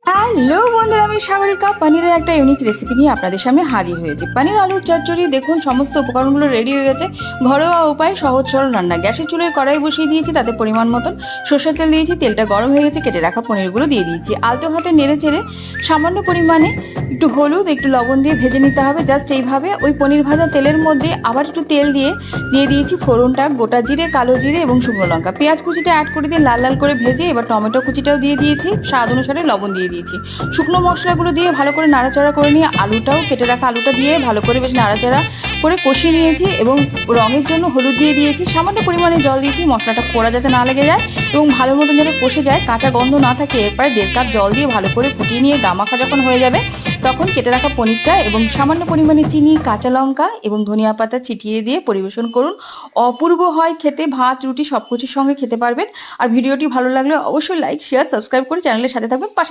Hello বন্ধুরা, আমি সাগরিকা পনিরের একটা ইউনিক রেসিপি নিয়ে আপনাদের সামনে হাজির হয়েছি। পনির আলুর চচ্চড়ি। দেখুন সমস্ত উপকরণগুলো রেডি হয়ে গেছে। ঘরোয়া উপায়, সহজ সরল রান্না। গ্যাসের চুলায় কড়াই বসিয়ে দিয়েছি, তাতে পরিমাণ মতন সরষের তেল দিয়েছি। তেলটা গরম হয়ে গেছে, কেটে রাখা পনিরগুলো দিয়ে দিয়েছি। আলতো হাতে নেড়ে চেড়ে সামান্য পরিমাণে একটু হলুদ, একটু লবণ দিয়ে ভেজে নিতে হবে। জাস্ট এইভাবে ওই পনির ভাজা তেলের মধ্যে আবার একটু তেল দিয়ে দিয়েছি ফোড়নটা, গোটা জিরে, কালো জিরে এবং শুকনো লঙ্কা। পেঁয়াজ কুচিটা অ্যাড করে দিয়ে লাল লাল করে ভেজে এবার টমেটো কুচিটাও দিয়ে দিয়েছি। স্বাদ অনুসারে লবণ দিয়ে দিয়েছি। শুকনো মশলাগুলো দিয়ে ভালো করে নাড়াচাড়া করে নিয়ে আলুটাও কেটে রাখা আলুটা দিয়ে ভালো করে বেশ নাড়াচাড়া করে কষিয়ে নিয়েছি এবং রঙের জন্য হলুদ দিয়ে দিয়েছি। সামান্য পরিমাণে জল দিয়েছি মশলাটা পোড়া যাতে না লেগে যায় এবং ভালো মতন যাতে কষে যায়, কাঁচা গন্ধ না থাকে। এরপরে 1.5 কাপ জল দিয়ে ভালো করে ফুটিয়ে নিয়ে গামাখা যখন হয়ে যাবে তখন কেটে রাখা পনিরটা এবং সামান্য পরিমাণে চিনি, কাঁচা লঙ্কা এবং ধনিয়া পাতা ছিটিয়ে দিয়ে পরিবেশন করুন। অপূর্ব হয় খেতে, ভাত রুটি সব কিছুর সঙ্গে খেতে পারবেন। আর ভিডিওটি ভালো লাগলে অবশ্যই লাইক, শেয়ার, সাবস্ক্রাইব করে চ্যানেলের সাথে থাকবেন।